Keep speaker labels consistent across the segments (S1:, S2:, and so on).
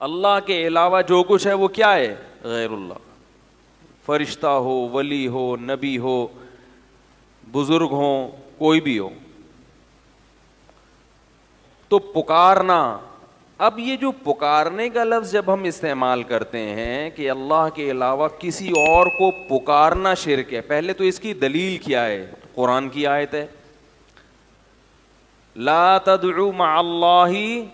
S1: اللہ کے علاوہ جو کچھ ہے وہ کیا ہے؟ غیر اللہ. فرشتہ ہو، ولی ہو، نبی ہو، بزرگ ہوں، کوئی بھی ہو. تو پکارنا، اب یہ جو پکارنے کا لفظ جب ہم استعمال کرتے ہیں کہ اللہ کے علاوہ کسی اور کو پکارنا شرک ہے، پہلے تو اس کی دلیل کیا ہے؟ قرآن کی آیت ہے لا تدعو مع اللہ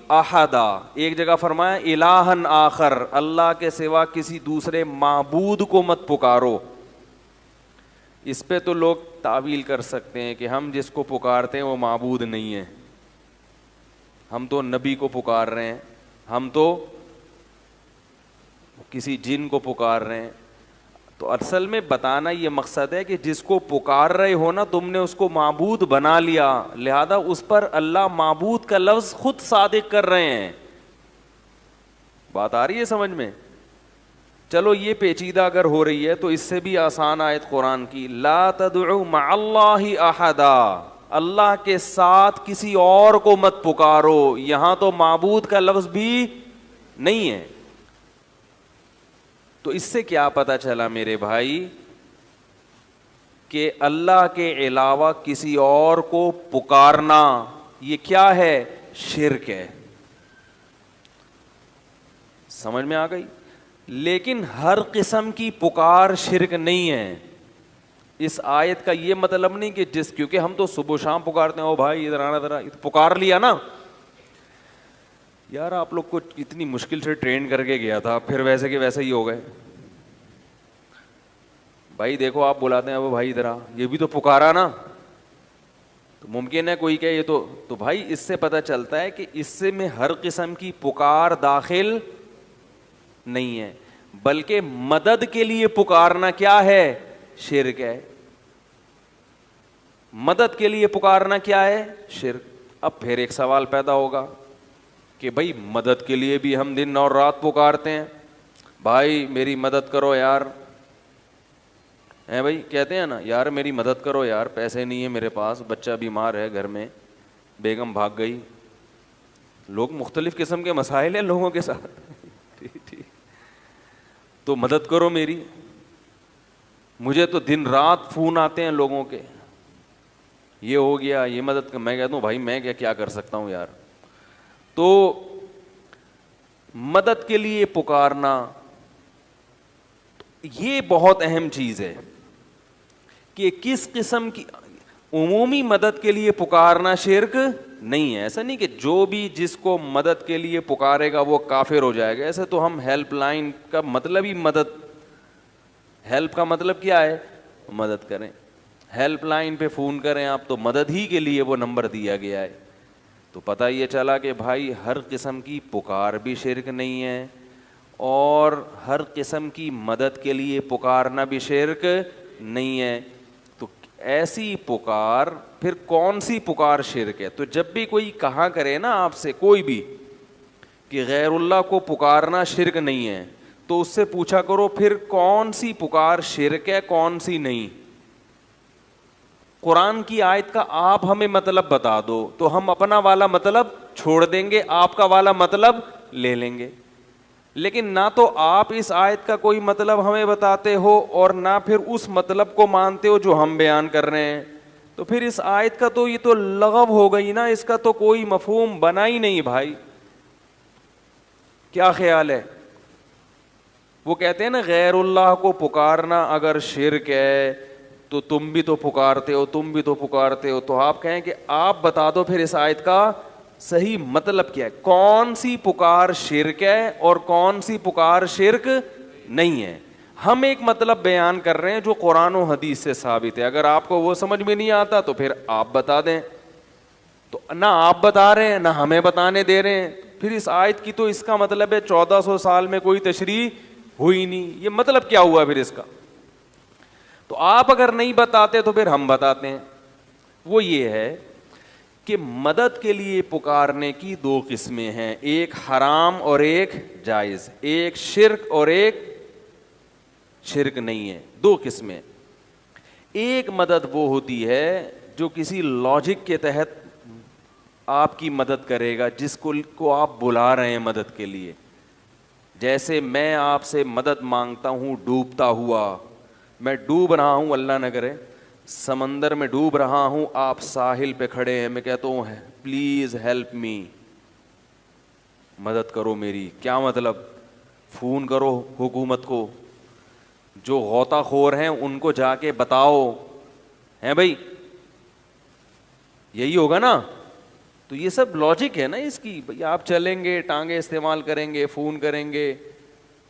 S1: احدا. ایک جگہ فرمایا الہا آخر، اللہ کے سوا کسی دوسرے معبود کو مت پکارو. اس پہ تو لوگ تعویل کر سکتے ہیں کہ ہم جس کو پکارتے ہیں وہ معبود نہیں ہے، ہم تو نبی کو پکار رہے ہیں، ہم تو کسی جن کو پکار رہے ہیں. تو اصل میں بتانا یہ مقصد ہے کہ جس کو پکار رہے ہو نا تم نے اس کو معبود بنا لیا، لہذا اس پر اللہ معبود کا لفظ خود صادق کر رہے ہیں. بات آ رہی ہے سمجھ میں؟ چلو یہ پیچیدہ اگر ہو رہی ہے تو اس سے بھی آسان آیت قرآن کی لا تدعو مع اللہ احدا، اللہ کے ساتھ کسی اور کو مت پکارو. یہاں تو معبود کا لفظ بھی نہیں ہے. تو اس سے کیا پتہ چلا میرے بھائی کہ اللہ کے علاوہ کسی اور کو پکارنا یہ کیا ہے؟ شرک ہے. سمجھ میں آ گئی؟ لیکن ہر قسم کی پکار شرک نہیں ہے. اس آیت کا یہ مطلب نہیں کہ کیونکہ ہم تو صبح و شام پکارتے ہیں، او بھائی ادھر آنا، ادھر پکار لیا نا. یار آپ لوگ کو اتنی مشکل سے ٹرین کر کے گیا تھا، پھر ویسے کہ ویسے ہی ہو گئے. بھائی دیکھو آپ بلاتے ہیں وہ بھائی ادھر آ، یہ بھی تو پکارا نا. تو ممکن ہے کوئی کہ یہ تو بھائی اس سے پتہ چلتا ہے کہ اس سے میں ہر قسم کی پکار داخل نہیں ہے، بلکہ مدد کے لیے پکارنا کیا ہے؟ شرک ہے. مدد کے لیے پکارنا کیا ہے؟ شرک. اب پھر ایک سوال پیدا ہوگا کہ بھائی مدد کے لیے بھی ہم دن اور رات پکارتے ہیں، بھائی میری مدد کرو یار، ہیں بھائی کہتے ہیں نا یار میری مدد کرو یار، پیسے نہیں ہیں میرے پاس، بچہ بیمار ہے گھر میں، بیگم بھاگ گئی. لوگ مختلف قسم کے مسائل ہیں لوگوں کے ساتھ. ٹھیک تو مدد کرو میری. مجھے تو دن رات فون آتے ہیں لوگوں کے، یہ ہو گیا یہ مدد کر. میں کہتا ہوں بھائی میں کیا کر سکتا ہوں یار. تو مدد کے لیے پکارنا یہ بہت اہم چیز ہے کہ کس قسم کی عمومی مدد کے لیے پکارنا شرک نہیں ہے. ایسا نہیں کہ جو بھی جس کو مدد کے لیے پکارے گا وہ کافر ہو جائے گا. ایسے تو ہم ہیلپ لائن کا مطلب ہی مدد، ہیلپ کا مطلب کیا ہے؟ مدد کریں. ہیلپ لائن پہ فون کریں آپ تو مدد ہی کے لیے وہ نمبر دیا گیا ہے. تو پتہ یہ چلا کہ بھائی ہر قسم کی پکار بھی شرک نہیں ہے اور ہر قسم کی مدد کے لیے پکارنا بھی شرک نہیں ہے. تو ایسی پکار پھر کون سی پکار شرک ہے؟ تو جب بھی کوئی کہا کرے نا آپ سے کوئی بھی کہ غیر اللہ کو پکارنا شرک نہیں ہے تو اس سے پوچھا کرو پھر کون سی پکار شرک ہے کون سی نہیں. قرآن کی آیت کا آپ ہمیں مطلب بتا دو تو ہم اپنا والا مطلب چھوڑ دیں گے، آپ کا والا مطلب لے لیں گے. لیکن نہ تو آپ اس آیت کا کوئی مطلب ہمیں بتاتے ہو اور نہ پھر اس مطلب کو مانتے ہو جو ہم بیان کر رہے ہیں. تو پھر اس آیت کا تو یہ تو لغو ہو گئی نا، اس کا تو کوئی مفہوم بنا ہی نہیں بھائی. کیا خیال ہے؟ وہ کہتے ہیں نا غیر اللہ کو پکارنا اگر شرک ہے تو تم بھی تو پکارتے ہو، تم بھی تو پکارتے ہو. تو آپ کہیں کہ آپ بتا دو پھر اس آیت کا صحیح مطلب کیا ہے، کون سی پکار شرک ہے اور کون سی پکار شرک نہیں ہے. ہم ایک مطلب بیان کر رہے ہیں جو قرآن و حدیث سے ثابت ہے. اگر آپ کو وہ سمجھ میں نہیں آتا تو پھر آپ بتا دیں. تو نہ آپ بتا رہے ہیں نہ ہمیں بتانے دے رہے ہیں. پھر اس آیت کی تو اس کا مطلب ہے 1400 سال میں کوئی تشریح ہوئی نہیں. یہ مطلب کیا ہوا پھر اس کا؟ تو آپ اگر نہیں بتاتے تو پھر ہم بتاتے ہیں. وہ یہ ہے کہ مدد کے لیے پکارنے کی دو قسمیں ہیں، ایک حرام اور ایک جائز، ایک شرک اور ایک شرک نہیں ہے. دو قسمیں. ایک مدد وہ ہوتی ہے جو کسی لاجک کے تحت آپ کی مدد کرے گا، جس کو آپ بلا رہے ہیں مدد کے لیے. جیسے میں آپ سے مدد مانگتا ہوں ڈوبتا ہوا, میں ڈوب رہا ہوں, اللہ نہ کرے سمندر میں ڈوب رہا ہوں, آپ ساحل پہ کھڑے ہیں, میں کہتا ہوں پلیز ہیلپ می, مدد کرو میری. کیا مطلب؟ فون کرو حکومت کو, جو غوطہ خور ہیں ان کو جا کے بتاؤ, ہیں بھائی, یہی ہوگا نا. تو یہ سب لاجک ہے نا اس کی. بھائی آپ چلیں گے, ٹانگیں استعمال کریں گے, فون کریں گے,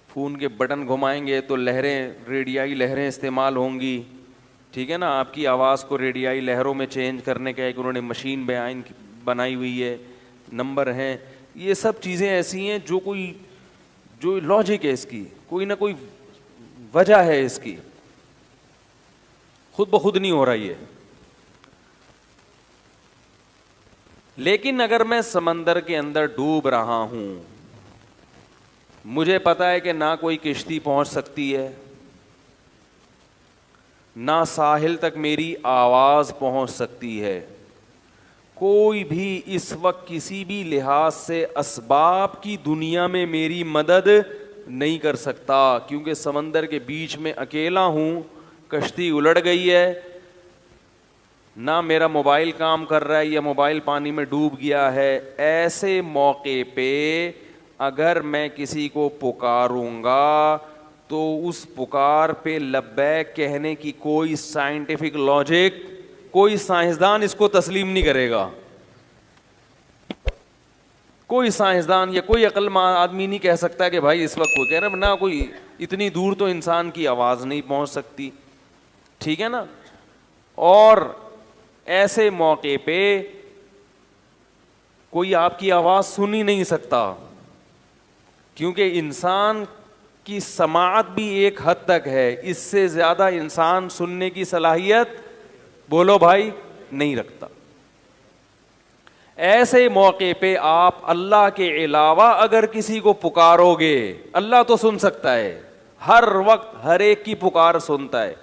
S1: فون کے بٹن گھمائیں گے تو لہریں, ریڈیائی لہریں استعمال ہوں گی, ٹھیک ہے نا. آپ کی آواز کو ریڈیائی لہروں میں چینج کرنے کا ایک انہوں نے مشین بنائی ہوئی ہے, نمبر ہیں. یہ سب چیزیں ایسی ہیں جو لاجک ہے اس کی, کوئی نہ کوئی وجہ ہے اس کی, خود بخود نہیں ہو رہا یہ. لیکن اگر میں سمندر کے اندر ڈوب رہا ہوں, مجھے پتا ہے کہ نہ کوئی کشتی پہنچ سکتی ہے, نہ ساحل تک میری آواز پہنچ سکتی ہے, کوئی بھی اس وقت کسی بھی لحاظ سے اسباب کی دنیا میں میری مدد نہیں کر سکتا, کیونکہ سمندر کے بیچ میں اکیلا ہوں, کشتی الٹ گئی ہے, نہ میرا موبائل کام کر رہا ہے یا موبائل پانی میں ڈوب گیا ہے. ایسے موقع پہ اگر میں کسی کو پکاروں گا تو اس پکار پہ لبیک کہنے کی کوئی سائنٹیفک لاجک, کوئی سائنسدان اس کو تسلیم نہیں کرے گا. کوئی سائنسدان یا کوئی عقل مند آدمی نہیں کہہ سکتا کہ بھائی اس وقت کوئی کہہ رہا ہے, نہ کوئی اتنی دور تو انسان کی آواز نہیں پہنچ سکتی, ٹھیک ہے نا. اور ایسے موقع پہ کوئی آپ کی آواز سن ہی نہیں سکتا, کیونکہ انسان کی سماعت بھی ایک حد تک ہے, اس سے زیادہ انسان سننے کی صلاحیت, بولو بھائی, نہیں رکھتا. ایسے موقع پہ آپ اللہ کے علاوہ اگر کسی کو پکارو گے, اللہ تو سن سکتا ہے, ہر وقت ہر ایک کی پکار سنتا ہے,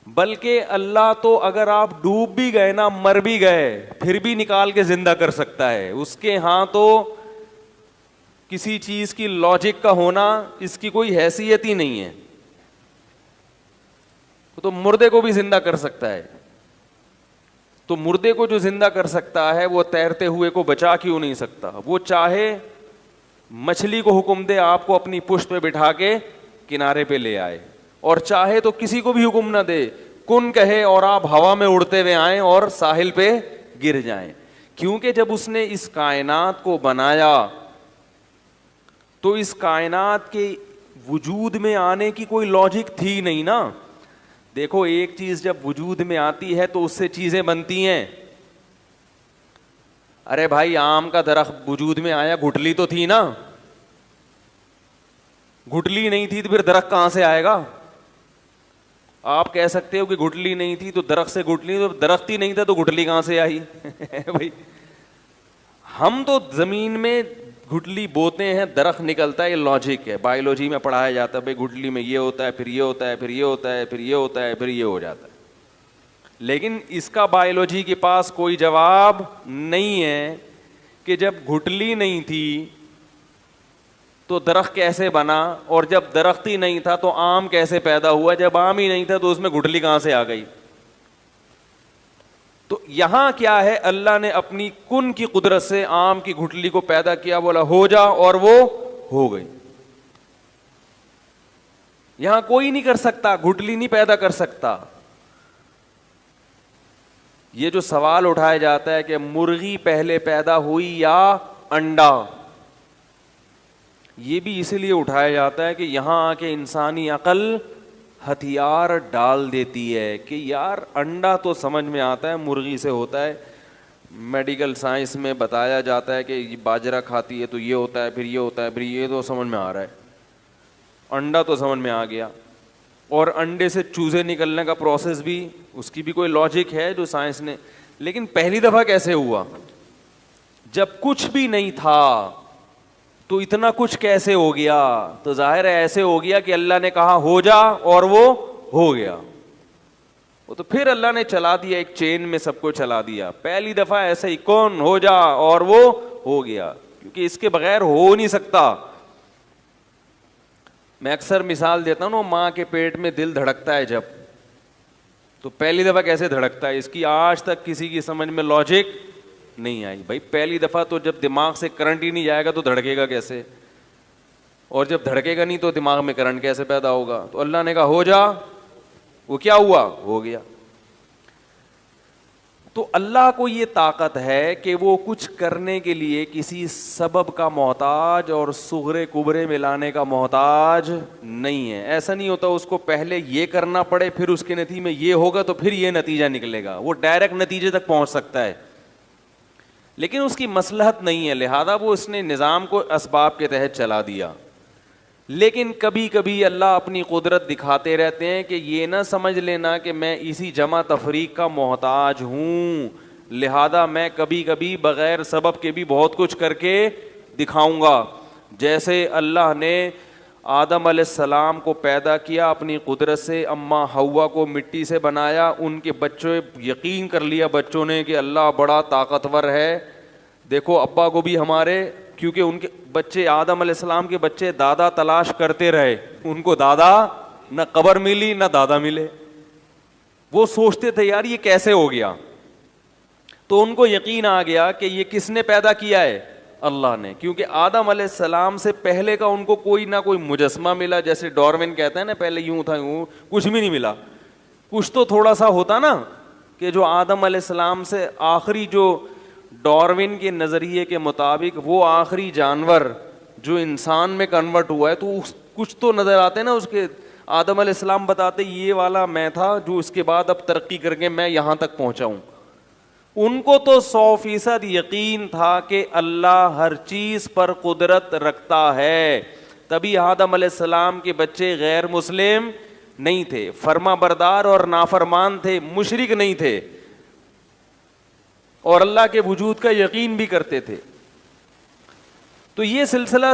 S1: بلکہ اللہ تو اگر آپ ڈوب بھی گئے نا, مر بھی گئے, پھر بھی نکال کے زندہ کر سکتا ہے. اس کے ہاں تو کسی چیز کی لاجک کا ہونا اس کی کوئی حیثیت ہی نہیں ہے. تو مردے کو بھی زندہ کر سکتا ہے. تو مردے کو جو زندہ کر سکتا ہے وہ تیرتے ہوئے کو بچا کیوں نہیں سکتا؟ وہ چاہے مچھلی کو حکم دے آپ کو اپنی پشت پہ بٹھا کے کنارے پہ لے آئے, اور چاہے تو کسی کو بھی حکم نہ دے, کن کہے اور آپ ہوا میں اڑتے ہوئے آئیں اور ساحل پہ گر جائیں. کیونکہ جب اس نے اس کائنات کو بنایا تو اس کائنات کے وجود میں آنے کی کوئی لاجک تھی نہیں نا. دیکھو ایک چیز جب وجود میں آتی ہے تو اس سے چیزیں بنتی ہیں. ارے بھائی آم کا درخت وجود میں آیا, گٹلی تو تھی نا, گٹلی نہیں تھی تو پھر درخت کہاں سے آئے گا؟ آپ کہہ سکتے ہو کہ گٹلی نہیں تھی تو درخت سے گٹلی, تو درخت ہی نہیں تھا تو گٹلی کہاں سے آئی؟ بھائی ہم تو زمین میں گٹلی بوتے ہیں, درخت نکلتا ہے, یہ لاجک ہے, بایولوجی میں پڑھایا جاتا ہے. بھائی گٹلی میں یہ ہوتا ہے, پھر یہ ہوتا ہے, پھر یہ ہوتا ہے, پھر یہ ہوتا ہے, پھر یہ ہو جاتا ہے. لیکن اس کا بایولوجی کے پاس کوئی جواب نہیں ہے کہ جب گٹلی نہیں تھی تو درخت کیسے بنا, اور جب درخت ہی نہیں تھا تو آم کیسے پیدا ہوا, جب آم ہی نہیں تھا تو اس میں گٹلی کہاں سے آ گئی. تو یہاں کیا ہے, اللہ نے اپنی کن کی قدرت سے آم کی گٹلی کو پیدا کیا, بولا ہو جا, اور وہ ہو گئی. یہاں کوئی نہیں کر سکتا, گٹلی نہیں پیدا کر سکتا. یہ جو سوال اٹھایا جاتا ہے کہ مرغی پہلے پیدا ہوئی یا انڈا, یہ بھی اسی لیے اٹھایا جاتا ہے کہ یہاں آ کے انسانی عقل ہتھیار ڈال دیتی ہے کہ یار انڈا تو سمجھ میں آتا ہے مرغی سے ہوتا ہے, میڈیکل سائنس میں بتایا جاتا ہے کہ یہ باجرہ کھاتی ہے تو یہ ہوتا ہے, پھر یہ ہوتا ہے, پھر یہ تو سمجھ میں آ رہا ہے, انڈا تو سمجھ میں آ گیا. اور انڈے سے چوزے نکلنے کا پروسیس بھی, اس کی بھی کوئی لاجک ہے جو سائنس نے. لیکن پہلی دفعہ کیسے ہوا؟ جب کچھ بھی نہیں تھا تو اتنا کچھ کیسے ہو گیا؟ تو ظاہر ہے ایسے ہو گیا کہ اللہ نے کہا ہو جا اور وہ ہو گیا. وہ تو پھر اللہ نے چلا دیا, ایک چین میں سب کو چلا دیا. پہلی دفعہ ایسے ہی کون ہو جا اور وہ ہو گیا, کیونکہ اس کے بغیر ہو نہیں سکتا. میں اکثر مثال دیتا ہوں نا, ماں کے پیٹ میں دل دھڑکتا ہے جب, تو پہلی دفعہ کیسے دھڑکتا ہے, اس کی آج تک کسی کی سمجھ میں لاجک نہیں آئی. بھائی پہلی دفعہ تو جب دماغ سے کرنٹ ہی نہیں جائے گا تو دھڑکے گا کیسے, اور جب دھڑکے گا نہیں تو دماغ میں کرنٹ کیسے پیدا ہوگا. تو اللہ نے کہا ہو جا, وہ کیا ہوا, ہو گیا. تو اللہ کو یہ طاقت ہے کہ وہ کچھ کرنے کے لیے کسی سبب کا محتاج اور صغرے کبرے میں لانے کا محتاج نہیں ہے. ایسا نہیں ہوتا اس کو پہلے یہ کرنا پڑے پھر اس کے نتیجے میں یہ ہوگا تو پھر یہ نتیجہ نکلے گا. وہ ڈائریکٹ نتیجے تک پہنچ سکتا ہے لیکن اس کی مصلحت نہیں ہے, لہذا وہ اس نے نظام کو اسباب کے تحت چلا دیا. لیکن کبھی کبھی اللہ اپنی قدرت دکھاتے رہتے ہیں کہ یہ نہ سمجھ لینا کہ میں اسی جمع تفریق کا محتاج ہوں, لہذا میں کبھی کبھی بغیر سبب کے بھی بہت کچھ کر کے دکھاؤں گا. جیسے اللہ نے آدم علیہ السلام کو پیدا کیا اپنی قدرت سے, اماں حوا کو مٹی سے بنایا, ان کے بچوں یقین کر لیا بچوں نے کہ اللہ بڑا طاقتور ہے. دیکھو ابا کو بھی ہمارے, کیونکہ ان کے بچے آدم علیہ السلام کے بچے دادا تلاش کرتے رہے, ان کو دادا نہ قبر ملی نہ دادا ملے. وہ سوچتے تھے یار یہ کیسے ہو گیا, تو ان کو یقین آ گیا کہ یہ کس نے پیدا کیا ہے, اللہ نے. کیونکہ آدم علیہ السلام سے پہلے کا ان کو کوئی نہ کوئی مجسمہ ملا, جیسے ڈارون کہتا ہے نا پہلے یوں تھا یوں, کچھ بھی نہیں ملا. کچھ تو تھوڑا سا ہوتا نا کہ جو آدم علیہ السلام سے آخری, جو ڈارون کے نظریے کے مطابق وہ آخری جانور جو انسان میں کنورٹ ہوا ہے, تو کچھ تو نظر آتے ہیں نا اس کے. آدم علیہ السلام بتاتے یہ والا میں تھا جو اس کے بعد اب ترقی کر کے میں یہاں تک پہنچا ہوں. ان کو تو 100% یقین تھا کہ اللہ ہر چیز پر قدرت رکھتا ہے, تبھی آدم علیہ السلام کے بچے غیر مسلم نہیں تھے, فرما بردار اور نافرمان تھے, مشرک نہیں تھے, اور اللہ کے وجود کا یقین بھی کرتے تھے. تو یہ سلسلہ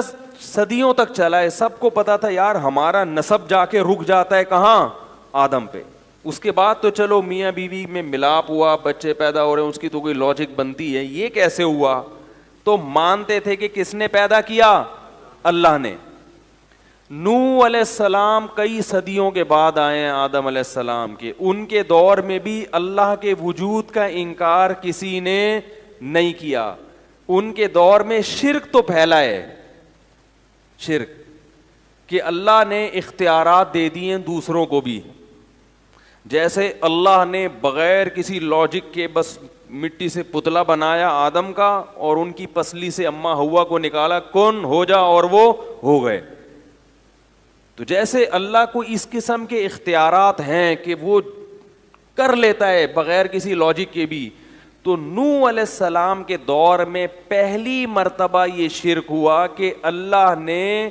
S1: صدیوں تک چلا ہے. سب کو پتا تھا یار ہمارا نسب جا کے رک جاتا ہے کہاں, آدم پہ. اس کے بعد تو چلو میاں بیوی میں ملاپ ہوا, بچے پیدا ہو رہے ہیں, اس کی تو کوئی لاجک بنتی ہے, یہ کیسے ہوا. تو مانتے تھے کہ کس نے پیدا کیا, اللہ نے. نوح علیہ السلام کئی صدیوں کے بعد آئے ہیں آدم علیہ السلام کے, ان کے دور میں بھی اللہ کے وجود کا انکار کسی نے نہیں کیا. ان کے دور میں شرک تو پھیلا ہے, شرک کہ اللہ نے اختیارات دے دیے ہیں دوسروں کو بھی. جیسے اللہ نے بغیر کسی لاجک کے بس مٹی سے پتلا بنایا آدم کا, اور ان کی پسلی سے اماں حوا کو نکالا, کن ہو جا, اور وہ ہو گئے. تو جیسے اللہ کو اس قسم کے اختیارات ہیں کہ وہ کر لیتا ہے بغیر کسی لاجک کے بھی, تو نوح علیہ السلام کے دور میں پہلی مرتبہ یہ شرک ہوا کہ اللہ نے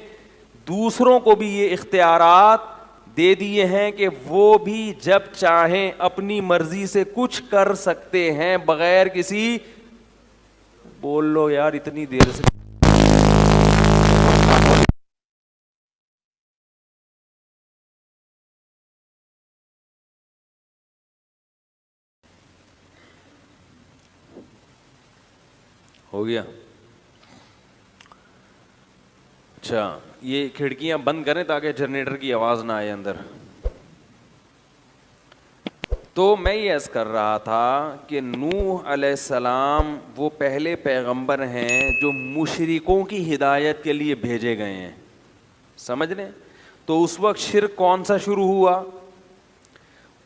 S1: دوسروں کو بھی یہ اختیارات دے دیے ہیں کہ وہ بھی جب چاہیں اپنی مرضی سے کچھ کر سکتے ہیں بغیر کسی. بول لو یار اتنی دیر سے ہو گیا. اچھا یہ کھڑکیاں بند کریں تاکہ جنریٹر کی آواز نہ آئے اندر. تو میں یہ عرض کر رہا تھا کہ نوح علیہ السلام وہ پہلے پیغمبر ہیں جو مشرکوں کی ہدایت کے لیے بھیجے گئے ہیں, سمجھ لیں. تو اس وقت شرک کون سا شروع ہوا,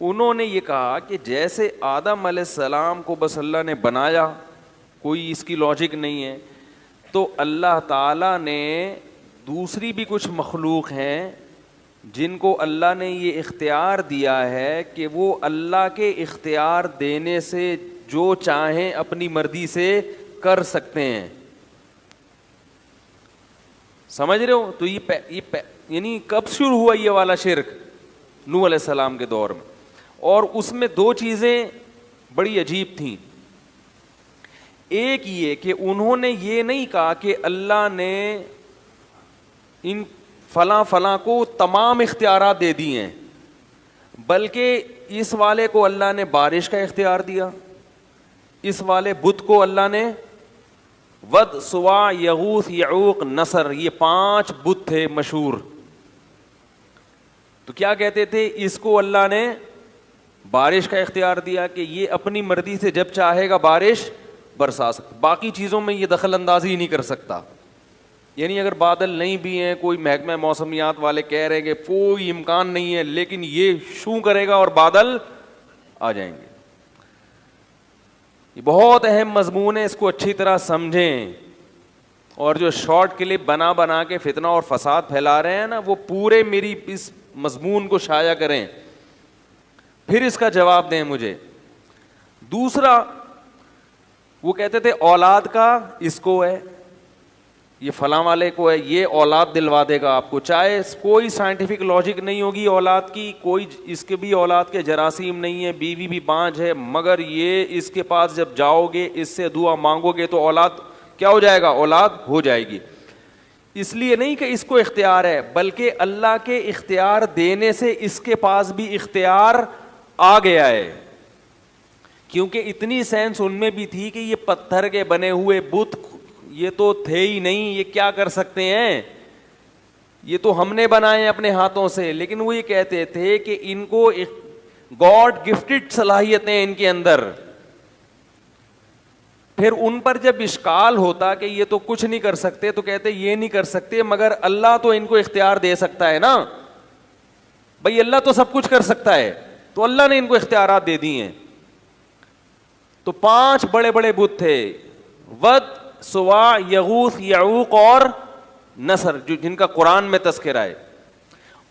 S1: انہوں نے یہ کہا کہ جیسے آدم علیہ السلام کو بس اللہ نے بنایا, کوئی اس کی لاجک نہیں ہے, تو اللہ تعالیٰ نے دوسری بھی کچھ مخلوق ہیں جن کو اللہ نے یہ اختیار دیا ہے کہ وہ اللہ کے اختیار دینے سے جو چاہیں اپنی مرضی سے کر سکتے ہیں. سمجھ رہے ہو. تو یہ یعنی کب شروع ہوا یہ والا شرک, نوح علیہ السلام کے دور میں. اور اس میں دو چیزیں بڑی عجیب تھیں. ایک یہ کہ انہوں نے یہ نہیں کہا کہ اللہ نے ان فلاں فلاں کو تمام اختیارات دے دیے ہیں, بلکہ اس والے کو اللہ نے بارش کا اختیار دیا, اس والے بت کو اللہ نے ود, سوا, یغوث, یعوق, نصر, یہ 5 بت تھے مشہور, تو کیا کہتے تھے, اس کو اللہ نے بارش کا اختیار دیا کہ یہ اپنی مرضی سے جب چاہے گا بارش برسا سکتا, باقی چیزوں میں یہ دخل اندازی نہیں کر سکتا. یعنی اگر بادل نہیں بھی ہیں, کوئی محکمہ موسمیات والے کہہ رہے ہیں کہ کوئی امکان نہیں ہے, لیکن یہ شو کرے گا اور بادل آ جائیں گے. یہ بہت اہم مضمون ہے, اس کو اچھی طرح سمجھیں. اور جو شارٹ کلپ بنا بنا کے فتنہ اور فساد پھیلا رہے ہیں نا, وہ پورے میری اس مضمون کو شائع کریں, پھر اس کا جواب دیں مجھے. دوسرا, وہ کہتے تھے اولاد کا اس کو ہے, یہ فلاں والے کو ہے, یہ اولاد دلوا دے گا آپ کو, چاہے کوئی سائنٹیفک لاجک نہیں ہوگی اولاد کی, کوئی اس کے بھی اولاد کے جراثیم نہیں ہے, بیوی بھی بانجھ ہے, مگر یہ اس کے پاس جب جاؤ گے, اس سے دعا مانگو گے تو اولاد کیا ہو جائے گا, اولاد ہو جائے گی. اس لیے نہیں کہ اس کو اختیار ہے, بلکہ اللہ کے اختیار دینے سے اس کے پاس بھی اختیار آ گیا ہے. کیونکہ اتنی سائنس ان میں بھی تھی کہ یہ پتھر کے بنے ہوئے بت یہ تو تھے ہی نہیں, یہ کیا کر سکتے ہیں, یہ تو ہم نے بنائے اپنے ہاتھوں سے. لیکن وہ یہ کہتے تھے کہ ان کو گاڈ گفٹڈ صلاحیتیں ان کے اندر. پھر ان پر جب اشکال ہوتا کہ یہ تو کچھ نہیں کر سکتے, تو کہتے یہ نہیں کر سکتے مگر اللہ تو ان کو اختیار دے سکتا ہے نا. بھائی اللہ تو سب کچھ کر سکتا ہے, تو اللہ نے ان کو اختیارات دے دی ہیں. تو 5 بڑے بڑے بت تھے, ود, سوا, یغوث, یعوق اور نصر, جن کا قرآن میں تذکرہ ہے.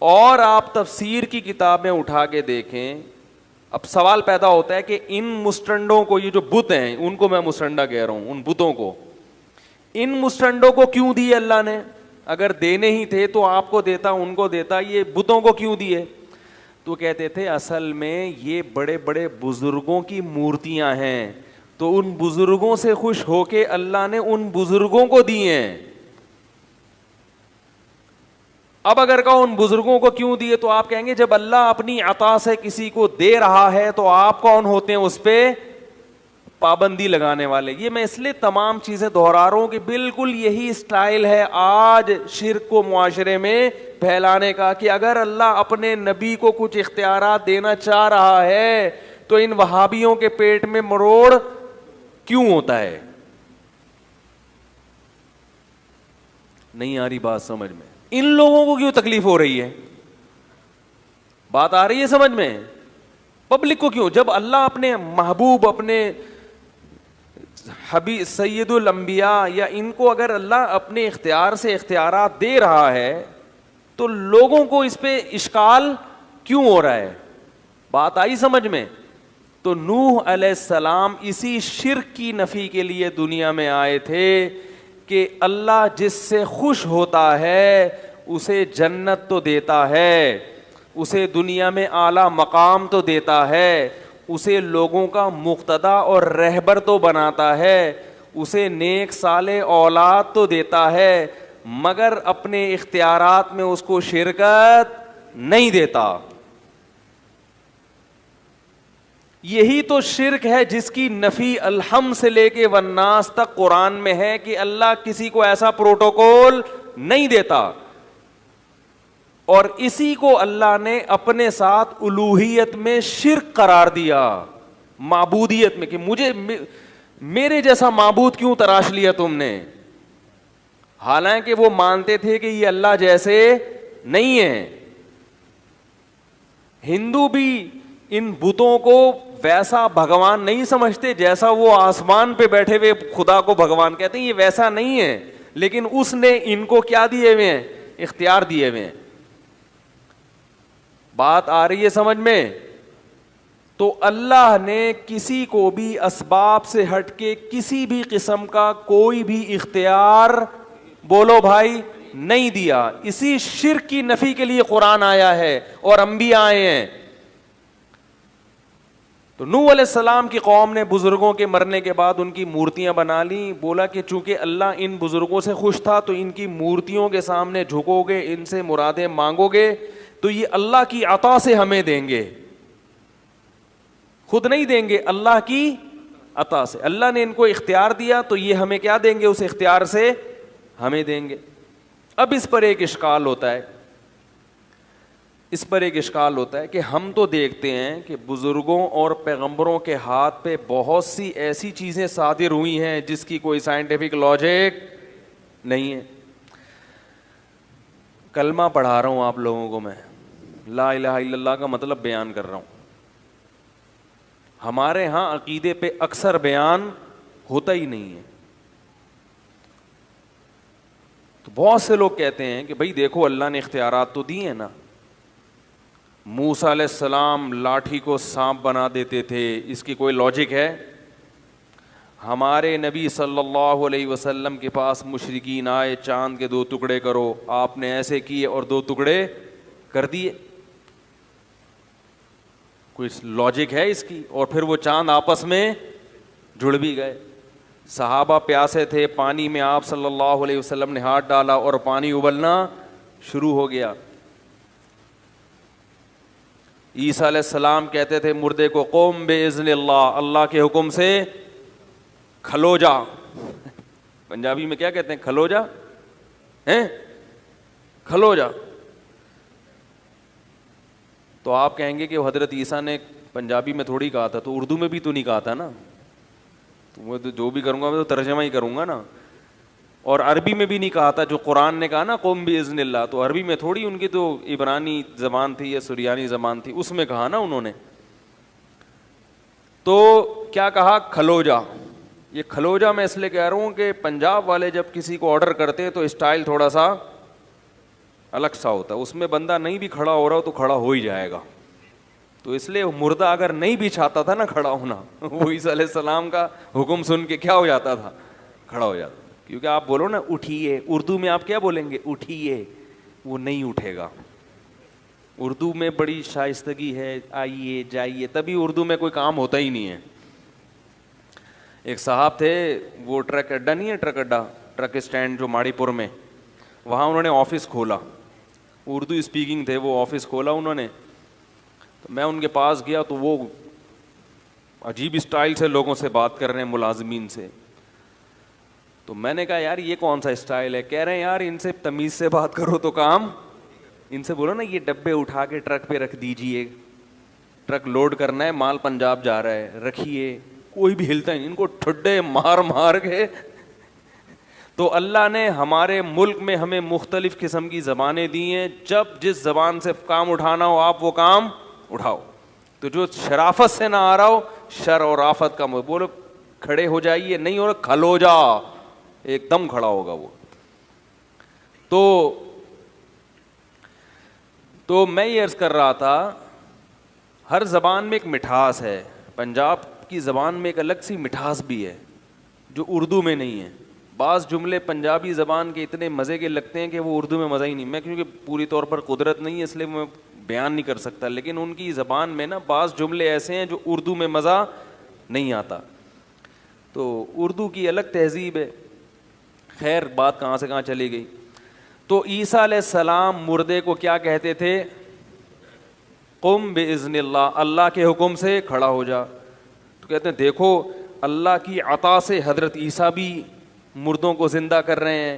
S1: اور آپ تفسیر کی کتابیں اٹھا کے دیکھیں. اب سوال پیدا ہوتا ہے کہ ان مسٹنڈوں کو, یہ جو بت ہیں ان کو میں مسٹنڈا کہہ رہا ہوں, ان بتوں کو, ان مسٹنڈوں کو کیوں دیے اللہ نے؟ اگر دینے ہی تھے تو آپ کو دیتا, ان کو دیتا, یہ بتوں کو کیوں دیے؟ تو کہتے تھے اصل میں یہ بڑے بڑے بزرگوں کی مورتیاں ہیں, تو ان بزرگوں سے خوش ہو کے اللہ نے ان بزرگوں کو دیے ہیں. اب اگر کہو ان بزرگوں کو کیوں دیے, تو آپ کہیں گے جب اللہ اپنی عطا سے کسی کو دے رہا ہے تو آپ کون ہوتے ہیں اس پہ پابندی لگانے والے. یہ میں اس لیے تمام چیزیں دہرا رہا ہوں کہ بالکل یہی اسٹائل ہے آج شرک کو معاشرے میں پھیلانے کا, کہ اگر اللہ اپنے نبی کو کچھ اختیارات دینا چاہ رہا ہے تو ان وہابیوں کے پیٹ میں مروڑ کیوں ہوتا ہے. نہیں آ رہی بات سمجھ میں؟ ان لوگوں کو کیوں تکلیف ہو رہی ہے؟ بات آ رہی ہے سمجھ میں؟ پبلک کو کیوں؟ جب اللہ اپنے محبوب, اپنے حبیب سید الانبیاء, یا ان کو اگر اللہ اپنے اختیار سے اختیارات دے رہا ہے تو لوگوں کو اس پہ اشکال کیوں ہو رہا ہے؟ بات آئی سمجھ میں؟ تو نوح علیہ السلام اسی شرک کی نفی کے لیے دنیا میں آئے تھے کہ اللہ جس سے خوش ہوتا ہے اسے جنت تو دیتا ہے, اسے دنیا میں اعلیٰ مقام تو دیتا ہے, اسے لوگوں کا مقتدا اور رہبر تو بناتا ہے, اسے نیک صالح اولاد تو دیتا ہے, مگر اپنے اختیارات میں اس کو شرکت نہیں دیتا. یہی تو شرک ہے جس کی نفی الحم سے لے کے والناس تک قرآن میں ہے کہ اللہ کسی کو ایسا پروٹوکول نہیں دیتا. اور اسی کو اللہ نے اپنے ساتھ الوہیت میں شرک قرار دیا, معبودیت میں, کہ مجھے میرے جیسا معبود کیوں تراش لیا تم نے. حالانکہ وہ مانتے تھے کہ یہ اللہ جیسے نہیں ہیں. ہندو بھی ان بتوں کو ویسا بھگوان نہیں سمجھتے جیسا وہ آسمان پہ بیٹھے ہوئے خدا کو بھگوان کہتے ہیں, یہ ویسا نہیں ہے, لیکن اس نے ان کو کیا دیے ہوئے ہیں؟ اختیار دیے ہوئے ہیں. بات آ رہی ہے سمجھ میں؟ تو اللہ نے کسی کو بھی اسباب سے ہٹ کے کسی بھی قسم کا کوئی بھی اختیار, بولو بھائی, نہیں دیا. اسی شرک کی نفی کے لیے قرآن آیا ہے اور انبیاء آئے ہیں. تو نوح علیہ السلام کی قوم نے بزرگوں کے مرنے کے بعد ان کی مورتیاں بنا لی. بولا کہ چونکہ اللہ ان بزرگوں سے خوش تھا تو ان کی مورتیوں کے سامنے جھکو گے, ان سے مرادیں مانگو گے تو یہ اللہ کی عطا سے ہمیں دیں گے, خود نہیں دیں گے, اللہ کی عطا سے. اللہ نے ان کو اختیار دیا تو یہ ہمیں کیا دیں گے؟ اس اختیار سے ہمیں دیں گے. اب اس پر ایک اشکال ہوتا ہے, اس پر ایک اشکال ہوتا ہے کہ ہم تو دیکھتے ہیں کہ بزرگوں اور پیغمبروں کے ہاتھ پہ بہت سی ایسی چیزیں صادر ہوئی ہیں جس کی کوئی سائنٹیفک لاجک نہیں ہے. کلمہ پڑھا رہا ہوں آپ لوگوں کو میں, لا الہ الا اللہ کا مطلب بیان کر رہا ہوں. ہمارے ہاں عقیدے پہ اکثر بیان ہوتا ہی نہیں ہے. تو بہت سے لوگ کہتے ہیں کہ بھائی دیکھو اللہ نے اختیارات تو دیے ہیں نا, موسیٰ علیہ السلام لاٹھی کو سانپ بنا دیتے تھے, اس کی کوئی لاجک ہے؟ ہمارے نبی صلی اللہ علیہ وسلم کے پاس مشرکین آئے, چاند کے 2 ٹکڑے کرو, آپ نے ایسے کیے اور 2 ٹکڑے کر دیے, کوئی لاجک ہے اس کی؟ اور پھر وہ چاند آپس میں جڑ بھی گئے. صحابہ پیاسے تھے, پانی میں آپ صلی اللہ علیہ وسلم نے ہاتھ ڈالا اور پانی ابلنا شروع ہو گیا. عیسیٰ علیہ السلام کہتے تھے مردے کو قوم باذن اللہ, اللہ کے حکم سے کھلو جا. پنجابی میں کیا کہتے ہیں, کھلو جا, ہیں کھلو جا. تو آپ کہیں گے کہ حضرت عیسیٰ نے پنجابی میں تھوڑی کہا تھا, تو اردو میں بھی تو نہیں کہا تھا نا, تو وہ تو جو بھی کروں گا میں تو ترجمہ ہی کروں گا نا. اور عربی میں بھی نہیں کہا تھا, جو قرآن نے کہا نا قوم باذن اللہ, تو عربی میں تھوڑی, ان کی تو عبرانی زبان تھی یا سریانی زبان تھی, اس میں کہا نا انہوں نے. تو کیا کہا, کھلو جا. یہ کھلو جا میں اس لیے کہہ رہا ہوں کہ پنجاب والے جب کسی کو آرڈر کرتے ہیں تو اسٹائل تھوڑا سا الگ سا ہوتا ہے, اس میں بندہ نہیں بھی کھڑا ہو رہا ہو تو کھڑا ہو ہی جائے گا. تو اس لیے مردہ اگر نہیں بھی چاہتا تھا نا کھڑا ہونا, وہ عیسیٰ علیہ السلام کا حکم سن کے کیا ہو جاتا تھا, کھڑا ہو جاتا. کیونکہ آپ بولو نا اٹھیے, اردو میں آپ کیا بولیں گے, اٹھیے, وہ نہیں اٹھے گا. اردو میں بڑی شائستگی ہے, آئیے جائیے, تبھی اردو میں کوئی کام ہوتا ہی نہیں ہے. ایک صاحب تھے, وہ ٹرک اڈا نہیں ہے, ٹرک اڈا, ٹرک اسٹینڈ جو ماڑی پور میں, وہاں انہوں نے آفس کھولا, اردو اسپیکنگ تھے, وہ آفس کھولا انہوں نے. تو میں ان کے پاس گیا تو وہ عجیب اسٹائل سے لوگوں سے بات کر رہے ہیں, ملازمین سے. تو میں نے کہا یار یہ کون سا اسٹائل ہے؟ کہہ رہے ہیں یار ان سے تمیز سے بات کرو تو کام, ان سے بولو نا یہ ڈبے اٹھا کے ٹرک پہ رکھ دیجئے, ٹرک لوڈ کرنا ہے, مال پنجاب جا رہا ہے, رکھیے. کوئی بھی ہلتا نہیں, ان کو ٹھڈے مار مار کے. تو اللہ نے ہمارے ملک میں ہمیں مختلف قسم کی زبانیں دی ہیں, جب جس زبان سے کام اٹھانا ہو آپ وہ کام اٹھاؤ. تو جو شرافت سے نہ آ رہا ہو, شر اور آفت کا بولو کھڑے ہو جائیے, نہیں ہو رہا کھلو جا, ایک دم کھڑا ہوگا وہ. تو میں یہ عرض کر رہا تھا, ہر زبان میں ایک مٹھاس ہے. پنجاب کی زبان میں ایک الگ سی مٹھاس بھی ہے جو اردو میں نہیں ہے. بعض جملے پنجابی زبان کے اتنے مزے کے لگتے ہیں کہ وہ اردو میں مزہ ہی نہیں. میں کیونکہ پوری طور پر قدرت نہیں ہے اس لیے میں بیان نہیں کر سکتا, لیکن ان کی زبان میں نا بعض جملے ایسے ہیں جو اردو میں مزہ نہیں آتا. تو اردو کی الگ تہذیب ہے. خیر بات کہاں سے کہاں چلی گئی. تو عیسیٰ علیہ السلام مردے کو کیا کہتے تھے, قم باذن اللہ, اللہ کے حکم سے کھڑا ہو جا. تو کہتے ہیں دیکھو اللہ کی عطا سے حضرت عیسیٰ بھی مردوں کو زندہ کر رہے ہیں,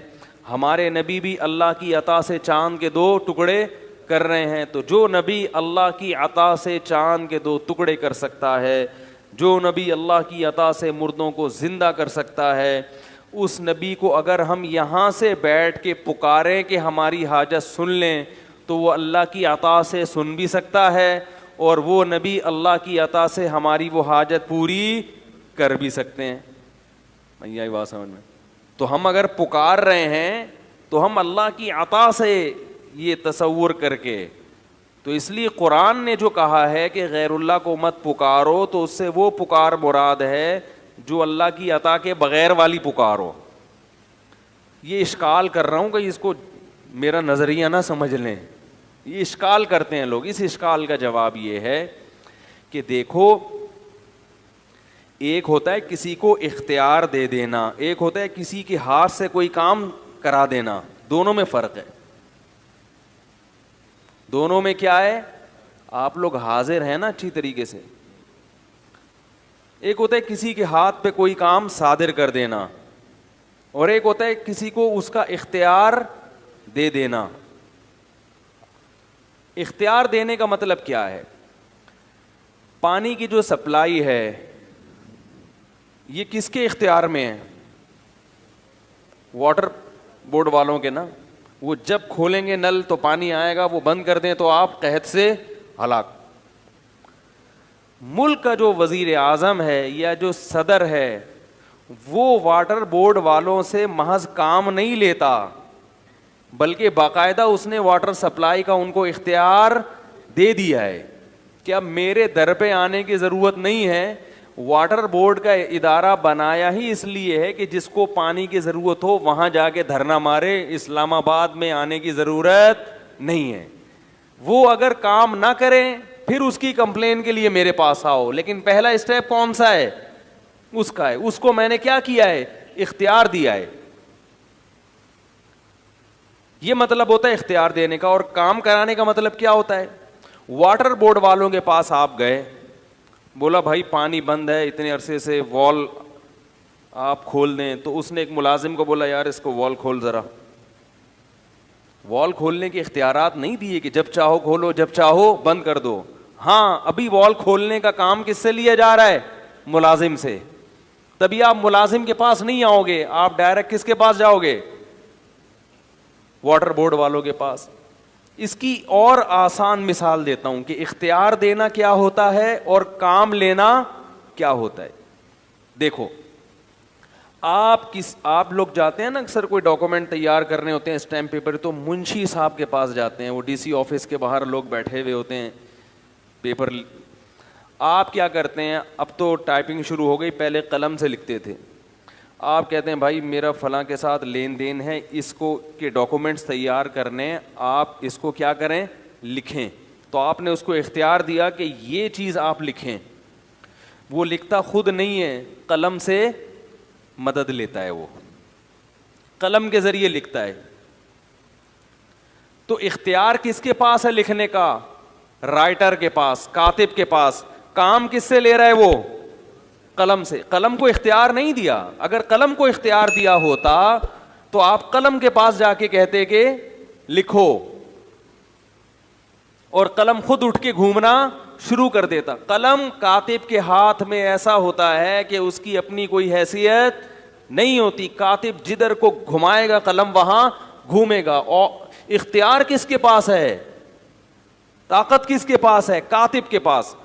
S1: ہمارے نبی بھی اللہ کی عطا سے چاند کے 2 ٹکڑے کر رہے ہیں. تو جو نبی اللہ کی عطا سے چاند کے 2 ٹکڑے کر سکتا ہے, جو نبی اللہ کی عطا سے مردوں کو زندہ کر سکتا ہے, اس نبی کو اگر ہم یہاں سے بیٹھ کے پکاریں کہ ہماری حاجت سن لیں تو وہ اللہ کی عطا سے سن بھی سکتا ہے, اور وہ نبی اللہ کی عطا سے ہماری وہ حاجت پوری کر بھی سکتے ہیں. نہیں آئی بات سمجھ میں؟ تو ہم اگر پکار رہے ہیں تو ہم اللہ کی عطا سے یہ تصور کر کے, تو اس لیے قرآن نے جو کہا ہے کہ غیر اللہ کو مت پکارو, تو اس سے وہ پکار مراد ہے جو اللہ کی عطا کے بغیر والی پکار ہو. یہ اشکال کر رہا ہوں کہ اس کو میرا نظریہ نہ سمجھ لیں, یہ اشکال کرتے ہیں لوگ. اس اشکال کا جواب یہ ہے کہ دیکھو ایک ہوتا ہے کسی کو اختیار دے دینا, ایک ہوتا ہے کسی کے ہاتھ سے کوئی کام کرا دینا, دونوں میں فرق ہے. دونوں میں کیا ہے, آپ لوگ حاضر ہیں نا اچھی طریقے سے. ایک ہوتا ہے کسی کے ہاتھ پہ کوئی کام صادر کر دینا, اور ایک ہوتا ہے کسی کو اس کا اختیار دے دینا. اختیار دینے کا مطلب کیا ہے؟ پانی کی جو سپلائی ہے یہ کس کے اختیار میں ہے؟ واٹر بورڈ والوں کے نا. وہ جب کھولیں گے نل تو پانی آئے گا, وہ بند کر دیں تو آپ قحط سے ہلاک. ملک کا جو وزیر اعظم ہے یا جو صدر ہے وہ واٹر بورڈ والوں سے محض کام نہیں لیتا, بلکہ باقاعدہ اس نے واٹر سپلائی کا ان کو اختیار دے دیا ہے کہ اب میرے در پہ آنے کی ضرورت نہیں ہے. واٹر بورڈ کا ادارہ بنایا ہی اس لیے ہے کہ جس کو پانی کی ضرورت ہو وہاں جا کے دھرنا مارے, اسلام آباد میں آنے کی ضرورت نہیں ہے. وہ اگر کام نہ کریں پھر اس کی کمپلین کے لیے میرے پاس آؤ, لیکن پہلا اسٹیپ کون سا ہے؟ اس کا ہے. اس کو میں نے کیا کیا ہے؟ اختیار دیا ہے. یہ مطلب ہوتا ہے اختیار دینے کا. اور کام کرانے کا مطلب کیا ہوتا ہے؟ واٹر بورڈ والوں کے پاس آپ گئے, بولا بھائی پانی بند ہے اتنے عرصے سے, وال آپ کھول دیں. تو اس نے ایک ملازم کو بولا یار اس کو وال کھول ذرا. وال کھولنے کے اختیارات نہیں دیے کہ جب چاہو کھولو جب چاہو بند کر دو. ہاں ابھی وال کھولنے کا کام کس سے لیا جا رہا ہے؟ ملازم سے. تبھی آپ ملازم کے پاس نہیں آؤ گے, آپ ڈائریکٹ کس کے پاس جاؤ گے؟ واٹر بورڈ والوں کے پاس. اس کی اور آسان مثال دیتا ہوں کہ اختیار دینا کیا ہوتا ہے اور کام لینا کیا ہوتا ہے. دیکھو آپ لوگ جاتے ہیں نا اکثر کوئی ڈاکومنٹ تیار کرنے ہوتے ہیں اسٹیمپ پیپر, تو منشی صاحب کے پاس جاتے ہیں, وہ ڈی سی آفس کے باہر لوگ بیٹھے ہوئے ہوتے ہیں پیپر. آپ کیا کرتے ہیں؟ اب تو ٹائپنگ شروع ہو گئی, پہلے قلم سے لکھتے تھے. آپ کہتے ہیں بھائی میرا فلاں کے ساتھ لین دین ہے, اس کو کے ڈاکومنٹس تیار کرنے, آپ اس کو کیا کریں؟ لکھیں. تو آپ نے اس کو اختیار دیا کہ یہ چیز آپ لکھیں. وہ لکھتا خود نہیں ہے, قلم سے مدد لیتا ہے, وہ قلم کے ذریعے لکھتا ہے. تو اختیار کس کے پاس ہے لکھنے کا؟ رائٹر کے پاس, کاتب کے پاس. کام کس سے لے رہا ہے وہ؟ قلم سے. قلم کو اختیار نہیں دیا. اگر قلم کو اختیار دیا ہوتا تو آپ قلم کے پاس جا کے کہتے کہ لکھو, اور قلم خود اٹھ کے گھومنا شروع کر دیتا. قلم کاتب کے ہاتھ میں ایسا ہوتا ہے کہ اس کی اپنی کوئی حیثیت نہیں ہوتی. کاتب جدھر کو گھمائے گا قلم وہاں گھومے گا. اور اختیار کس کے پاس ہے؟ طاقت کس کے پاس ہے؟ کاتب کے پاس.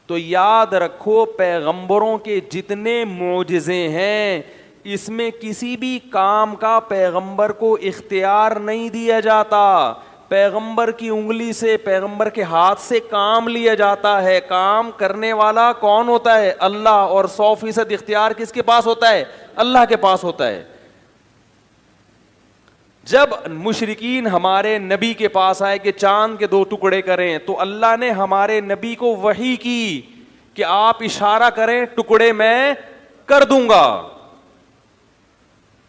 S1: تو یاد رکھو پیغمبروں کے جتنے معجزے ہیں اس میں کسی بھی کام کا پیغمبر کو اختیار نہیں دیا جاتا. پیغمبر کی انگلی سے, پیغمبر کے ہاتھ سے کام لیا جاتا ہے. کام کرنے والا کون ہوتا ہے؟ اللہ. اور 100% اختیار کس کے پاس ہوتا ہے؟ اللہ کے پاس ہوتا ہے. جب مشرکین ہمارے نبی کے پاس آئے کہ چاند کے 2 ٹکڑے کریں, تو اللہ نے ہمارے نبی کو وحی کی کہ آپ اشارہ کریں ٹکڑے میں کر دوں گا.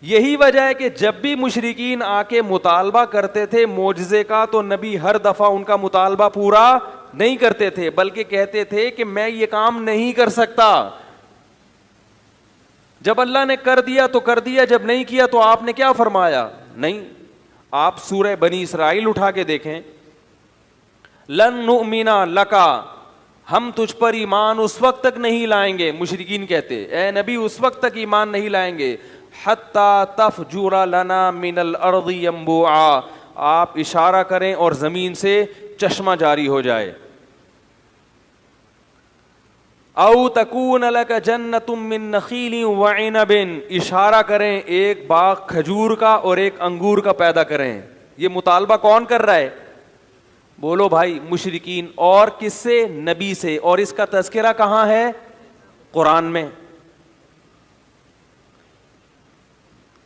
S1: یہی وجہ ہے کہ جب بھی مشرکین آ کے مطالبہ کرتے تھے معجزے کا, تو نبی ہر دفعہ ان کا مطالبہ پورا نہیں کرتے تھے, بلکہ کہتے تھے کہ میں یہ کام نہیں کر سکتا. جب اللہ نے کر دیا تو کر دیا, جب نہیں کیا تو آپ نے کیا فرمایا؟ نہیں. آپ سورہ بنی اسرائیل اٹھا کے دیکھیں, لن نؤمن لکا, ہم تجھ پر ایمان اس وقت تک نہیں لائیں گے. مشرکین کہتے اے نبی اس وقت تک ایمان نہیں لائیں گے حتی تفجر لنا من الارض ینبوعا, آپ اشارہ کریں اور زمین سے چشمہ جاری ہو جائے. او تکون لک جنت من نخیل وعنب, اشارہ کریں ایک باغ کھجور کا اور ایک انگور کا پیدا کریں. یہ مطالبہ کون کر رہا ہے؟ بولو بھائی مشرکین. اور کس سے؟ نبی سے. اور اس کا تذکرہ کہاں ہے؟ قرآن میں.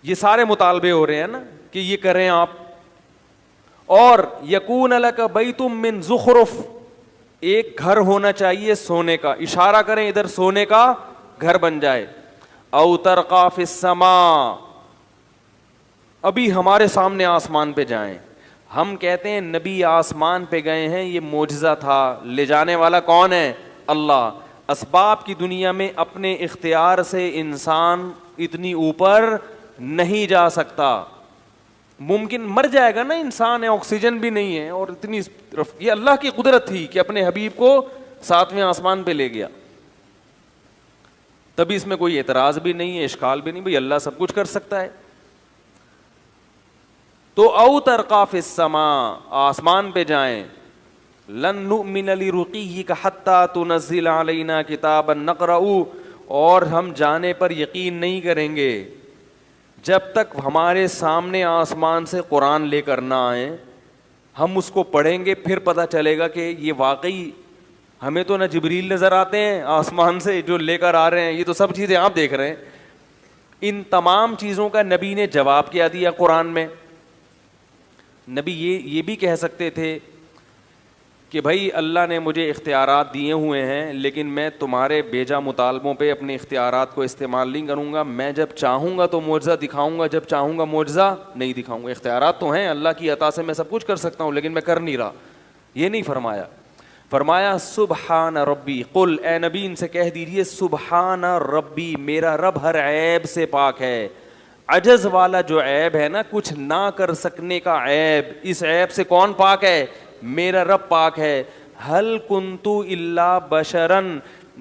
S1: یہ سارے مطالبے ہو رہے ہیں نا کہ یہ کریں آپ. اور یکون لک بیت من زخرف, ایک گھر ہونا چاہیے سونے کا. اشارہ کریں ادھر سونے کا گھر بن جائے. او ترقا فی السماء, ابھی ہمارے سامنے آسمان پہ جائیں. ہم کہتے ہیں نبی آسمان پہ گئے ہیں, یہ معجزہ تھا. لے جانے والا کون ہے؟ اللہ. اسباب کی دنیا میں اپنے اختیار سے انسان اتنی اوپر نہیں جا سکتا. ممکن مر جائے گا نا انسان ہے, آکسیجن بھی نہیں ہے, اور اتنی یہ اللہ کی قدرت تھی کہ اپنے حبیب کو 7ویں آسمان پہ لے گیا. تبھی اس میں کوئی اعتراض بھی نہیں ہے, اشکال بھی نہیں, بھائی اللہ سب کچھ کر سکتا ہے. تو او ترقا فی السماء, آسمان پہ جائیں, لن نؤمن لرقیک حتی تنزل علینا کتابا نقرأ, اور ہم جانے پر یقین نہیں کریں گے جب تک ہمارے سامنے آسمان سے قرآن لے کر نہ آئیں. ہم اس کو پڑھیں گے, پھر پتہ چلے گا کہ یہ واقعی, ہمیں تو نہ جبریل نظر آتے ہیں آسمان سے جو لے کر آ رہے ہیں, یہ تو سب چیزیں آپ دیکھ رہے ہیں. ان تمام چیزوں کا نبی نے جواب کیا دیا قرآن میں. نبی یہ بھی کہہ سکتے تھے کہ بھائی اللہ نے مجھے اختیارات دیے ہوئے ہیں, لیکن میں تمہارے بیجا مطالبوں پہ اپنے اختیارات کو استعمال نہیں کروں گا. میں جب چاہوں گا تو معجزہ دکھاؤں گا, جب چاہوں گا معجزہ نہیں دکھاؤں گا. اختیارات تو ہیں اللہ کی عطا سے, میں سب کچھ کر سکتا ہوں, لیکن میں کر نہیں رہا. یہ نہیں فرمایا. فرمایا سبحان ربی, قل اے نبی ان سے کہہ دیجیے سبحان ربی, میرا رب ہر عیب سے پاک ہے. عجز والا جو عیب ہے نا, کچھ نہ کر سکنے کا عیب, اس عیب سے کون پاک ہے؟ میرا رب پاک ہے. ہل کنتو الا بشرن,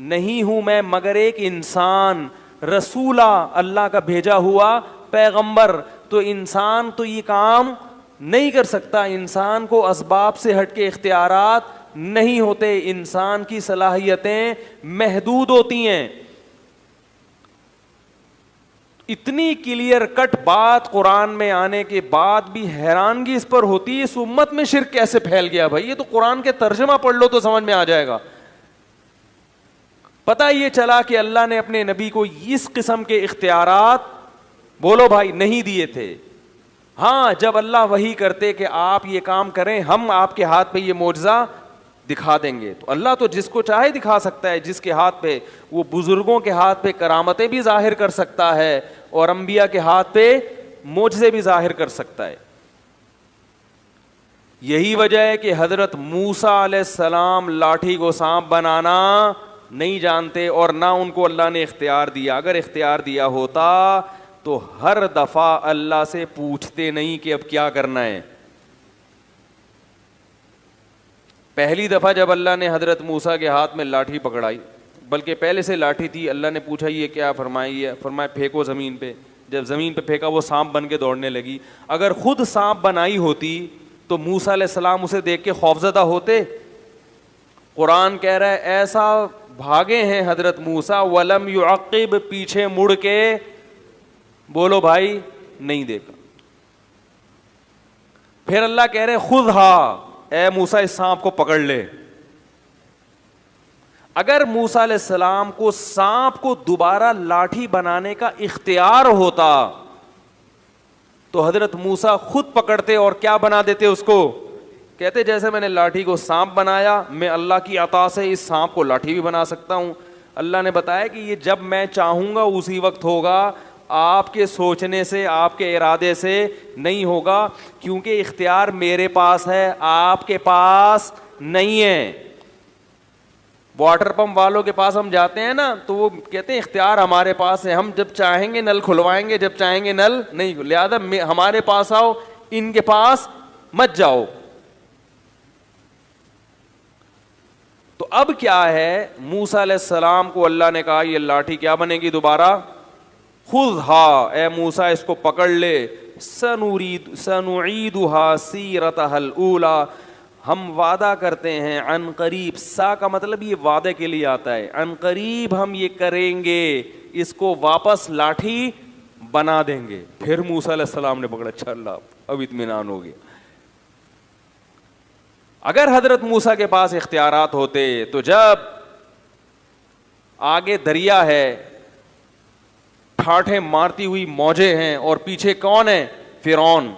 S1: نہیں ہوں میں مگر ایک انسان, رسولا, اللہ کا بھیجا ہوا پیغمبر. تو انسان تو یہ کام نہیں کر سکتا, انسان کو اسباب سے ہٹ کے اختیارات نہیں ہوتے, انسان کی صلاحیتیں محدود ہوتی ہیں. اتنی کلیئر کٹ بات قرآن میں آنے کے بعد بھی حیرانگی اس پر ہوتی ہے, اس امت میں شرک کیسے پھیل گیا بھائی. یہ تو قرآن کے ترجمہ پڑھ لو تو سمجھ میں آ جائے گا. پتہ یہ چلا کہ اللہ نے اپنے نبی کو اس قسم کے اختیارات, بولو بھائی, نہیں دیے تھے. ہاں جب اللہ وحی کرتے کہ آپ یہ کام کریں, ہم آپ کے ہاتھ پہ یہ معجزہ دکھا دیں گے, تو اللہ تو جس کو چاہے دکھا سکتا ہے. جس کے ہاتھ پہ, وہ بزرگوں کے ہاتھ پہ کرامتیں بھی ظاہر کر سکتا ہے, اور انبیاء کے ہاتھ پہ معجزے بھی ظاہر کر سکتا ہے. یہی وجہ ہے کہ حضرت موسیٰ علیہ السلام لاٹھی کو سانپ بنانا نہیں جانتے, اور نہ ان کو اللہ نے اختیار دیا. اگر اختیار دیا ہوتا تو ہر دفعہ اللہ سے پوچھتے نہیں کہ اب کیا کرنا ہے. پہلی دفعہ جب اللہ نے حضرت موسیٰ کے ہاتھ میں لاٹھی پکڑائی, بلکہ پہلے سے لاٹھی تھی, اللہ نے پوچھا یہ کیا, فرمایا پھینکو زمین پہ. جب زمین پہ پھینکا وہ سانپ بن کے دوڑنے لگی. اگر خود سانپ بنائی ہوتی تو موسیٰ علیہ السلام اسے دیکھ کے خوفزدہ ہوتے. قرآن کہہ رہا ہے ایسا بھاگے ہیں حضرت موسیٰ, ولم یعقب, پیچھے مڑ کے, بولو بھائی, نہیں دیکھا. پھر اللہ کہہ رہے خذھا, اے موسیٰ اس سانپ کو پکڑ لے. اگر موسیٰ علیہ السلام کو سانپ کو دوبارہ لاٹھی بنانے کا اختیار ہوتا تو حضرت موسیٰ خود پکڑتے اور کیا بنا دیتے اس کو, کہتے جیسے میں نے لاٹھی کو سانپ بنایا, میں اللہ کی عطا سے اس سانپ کو لاٹھی بھی بنا سکتا ہوں. اللہ نے بتایا کہ یہ جب میں چاہوں گا اسی وقت ہوگا, آپ کے سوچنے سے, آپ کے ارادے سے نہیں ہوگا, کیونکہ اختیار میرے پاس ہے, آپ کے پاس نہیں ہے. واٹر پمپ والوں کے پاس ہم جاتے ہیں نا, تو وہ کہتے ہیں اختیار ہمارے پاس ہے, ہم جب چاہیں گے نل کھلوائیں گے, جب چاہیں گے نل نہیں, لہذا ہمارے پاس آؤ, ان کے پاس مت جاؤ. تو اب کیا ہے, موسیٰ علیہ السلام کو اللہ نے کہا یہ لاٹھی کیا بنے گی دوبارہ, خذھا, اے موسیٰ اس کو پکڑ لے, سنعیدھا سیرتھا الاولی, ہم وعدہ کرتے ہیں عن قریب, سا کا مطلب یہ وعدے کے لیے آتا ہے, عن قریب ہم یہ کریں گے, اس کو واپس لاٹھی بنا دیں گے. پھر موسیٰ علیہ السلام نے پکڑا, اچھا اللہ اب اطمینان ہو گیا. اگر حضرت موسیٰ کے پاس اختیارات ہوتے تو جب آگے دریا ہے, ٹھاٹھیں مارتی ہوئی موجیں ہیں, اور پیچھے کون ہے, فرعون,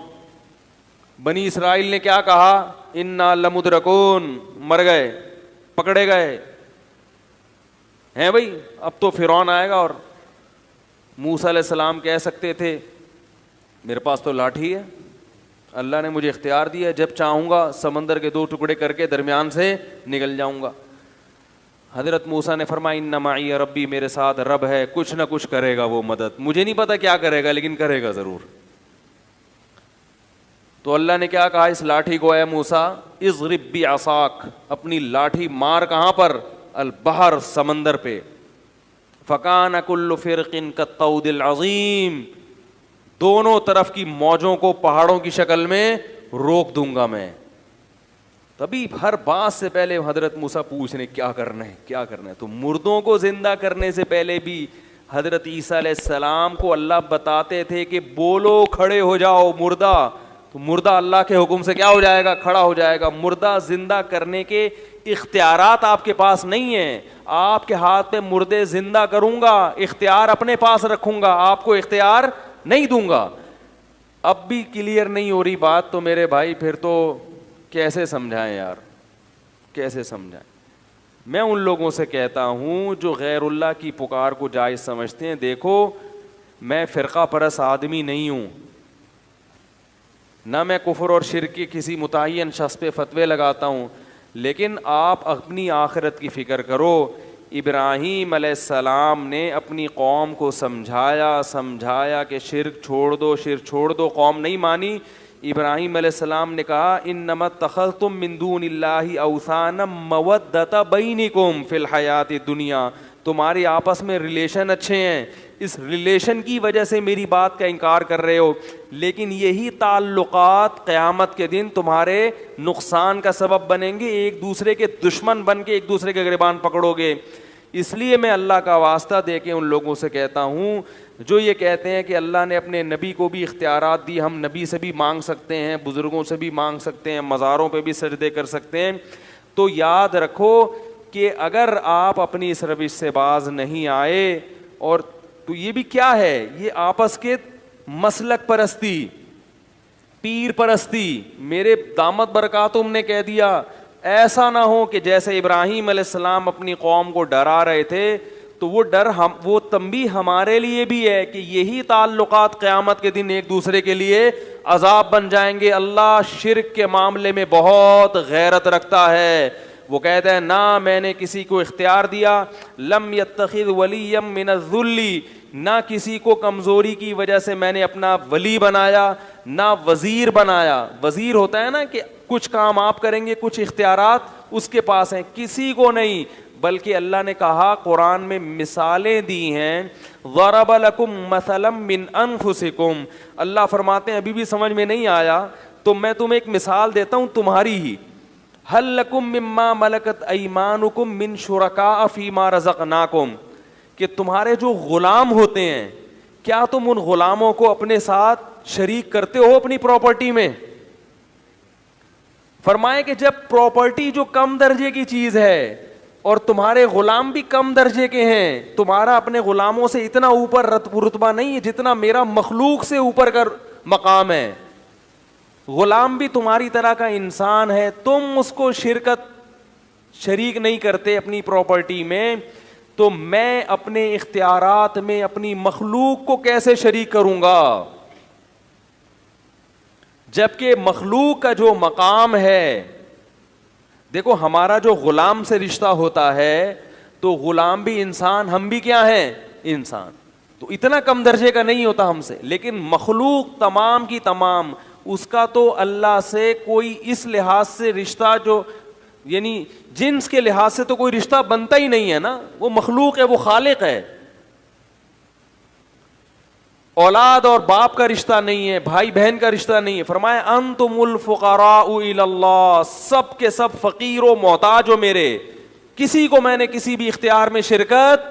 S1: بنی اسرائیل نے کیا کہا, انا لمدرکون, مر گئے, پکڑے گئے ہیں بھائی, اب تو فرعون آئے گا. اور موسیٰ علیہ السلام کہہ سکتے تھے میرے پاس تو لاٹھی ہے, اللہ نے مجھے اختیار دیا, جب چاہوں گا سمندر کے 2 ٹکڑے کر کے درمیان سے نکل جاؤں گا. حضرت موسیٰ نے فرمایا ان معی ربی, میرے ساتھ رب ہے, کچھ نہ کچھ کرے گا وہ مدد, مجھے نہیں پتا کیا کرے گا لیکن کرے گا ضرور. تو اللہ نے کیا کہا اس لاٹھی کو، اے موسیٰ اضرب بعصاک، اپنی لاٹھی مار کہاں پر، البحر، سمندر پہ، فکان کل فرق کالطود العظیم، دونوں طرف کی موجوں کو پہاڑوں کی شکل میں روک دوں گا میں. تبھی ہر بات سے پہلے حضرت موسیٰ پوچھ رہے کیا کرنا ہے، کیا کرنا ہے. تو مردوں کو زندہ کرنے سے پہلے بھی حضرت عیسیٰ علیہ السلام کو اللہ بتاتے تھے کہ بولو کھڑے ہو جاؤ مردہ، تو مردہ اللہ کے حکم سے کیا ہو جائے گا، کھڑا ہو جائے گا. مردہ زندہ کرنے کے اختیارات آپ کے پاس نہیں ہیں. آپ کے ہاتھ میں مردے زندہ کروں گا، اختیار اپنے پاس رکھوں گا، آپ کو اختیار نہیں دوں گا. اب بھی کلیئر نہیں ہو رہی بات تو میرے بھائی پھر تو کیسے سمجھائیں یار، کیسے سمجھائیں. میں ان لوگوں سے کہتا ہوں جو غیر اللہ کی پکار کو جائز سمجھتے ہیں، دیکھو میں فرقہ پرست آدمی نہیں ہوں، نہ میں کفر اور شرک کی کسی متعین شخص پہ فتوے لگاتا ہوں، لیکن آپ اپنی آخرت کی فکر کرو. ابراہیم علیہ السلام نے اپنی قوم کو سمجھایا کہ شرک چھوڑ دو، شرک چھوڑ دو. قوم نہیں مانی. ابراہیم علیہ السلام نے کہا انما اتخذتم من دون اللہ اوثانا مودۃ بینکم فی الحیات الدنیا، تمہاری آپس میں ریلیشن اچھے ہیں، اس ریلیشن کی وجہ سے میری بات کا انکار کر رہے ہو، لیکن یہی تعلقات قیامت کے دن تمہارے نقصان کا سبب بنیں گے، ایک دوسرے کے دشمن بن کے ایک دوسرے کے گریبان پکڑو گے. اس لیے میں اللہ کا واسطہ دے کے ان لوگوں سے کہتا ہوں جو یہ کہتے ہیں کہ اللہ نے اپنے نبی کو بھی اختیارات دی، ہم نبی سے بھی مانگ سکتے ہیں، بزرگوں سے بھی مانگ سکتے ہیں، مزاروں پہ بھی سجدے کر سکتے ہیں، تو یاد رکھو کہ اگر آپ اپنی اس روش سے باز نہیں آئے، اور تو یہ بھی کیا ہے، یہ آپس کے مسلک پرستی، پیر پرستی. میرے دامت برکاتہم نے کہہ دیا ایسا نہ ہو کہ جیسے ابراہیم علیہ السلام اپنی قوم کو ڈرا رہے تھے، تو وہ ڈر وہ تنبیہ ہمارے لیے بھی ہے کہ یہی تعلقات قیامت کے دن ایک دوسرے کے لیے عذاب بن جائیں گے. اللہ شرک کے معاملے میں بہت غیرت رکھتا ہے. وہ کہتا ہے نہ میں نے کسی کو اختیار دیا، لم یتخذ ولیا من الذل، نہ کسی کو کمزوری کی وجہ سے میں نے اپنا ولی بنایا، نہ وزیر بنایا. وزیر ہوتا ہے نا کہ کچھ کام آپ کریں گے، کچھ اختیارات اس کے پاس ہیں، کسی کو نہیں. بلکہ اللہ نے کہا قرآن میں مثالیں دی ہیں، ضرب لکم مثلا من انفسکم. اللہ فرماتے ہیں ابھی بھی سمجھ میں نہیں آیا تو میں تمہیں ایک مثال دیتا ہوں تمہاری ہی. هل لکم مما ملکت ایمانکم من شرکاء فیما رزقناکم، کہ تمہارے جو غلام ہوتے ہیں کیا تم ان غلاموں کو اپنے ساتھ شریک کرتے ہو اپنی پراپرٹی میں؟ فرمائے کہ جب پراپرٹی جو کم درجے کی چیز ہے اور تمہارے غلام بھی کم درجے کے ہیں، تمہارا اپنے غلاموں سے اتنا اوپر رتبہ نہیں ہے جتنا میرا مخلوق سے اوپر کا مقام ہے. غلام بھی تمہاری طرح کا انسان ہے، تم اس کو شریک نہیں کرتے اپنی پراپرٹی میں، تو میں اپنے اختیارات میں اپنی مخلوق کو کیسے شریک کروں گا؟ جبکہ مخلوق کا جو مقام ہے، دیکھو ہمارا جو غلام سے رشتہ ہوتا ہے تو غلام بھی انسان، ہم بھی کیا ہیں، انسان، تو اتنا کم درجے کا نہیں ہوتا ہم سے. لیکن مخلوق تمام کی تمام، اس کا تو اللہ سے کوئی اس لحاظ سے رشتہ، جو یعنی جنس کے لحاظ سے تو کوئی رشتہ بنتا ہی نہیں ہے نا. وہ مخلوق ہے، وہ خالق ہے. اولاد اور باپ کا رشتہ نہیں ہے، بھائی بہن کا رشتہ نہیں ہے. فرمایا انتم الفقراء الی اللہ، سب کے سب فقیر و محتاج ہو میرے، کسی کو میں نے کسی بھی اختیار میں شرکت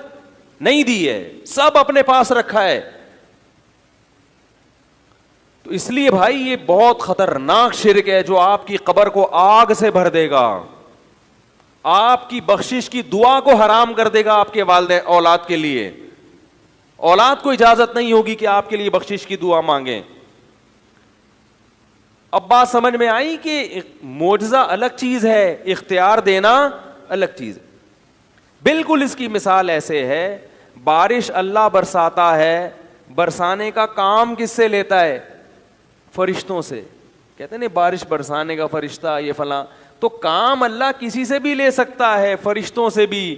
S1: نہیں دی ہے، سب اپنے پاس رکھا ہے. تو اس لیے بھائی یہ بہت خطرناک شرک ہے جو آپ کی قبر کو آگ سے بھر دے گا، آپ کی بخشش کی دعا کو حرام کر دے گا آپ کے والدین اولاد کے لیے. اولاد کو اجازت نہیں ہوگی کہ آپ کے لیے بخشش کی دعا مانگیں. اب بات سمجھ میں آئی کہ معجزہ الگ چیز ہے، اختیار دینا الگ چیز ہے. بالکل اس کی مثال ایسے ہے، بارش اللہ برساتا ہے، برسانے کا کام کس سے لیتا ہے؟ فرشتوں سے. کہتے ہیں بارش برسانے کا فرشتہ یہ فلاں، تو کام اللہ کسی سے بھی لے سکتا ہے، فرشتوں سے بھی،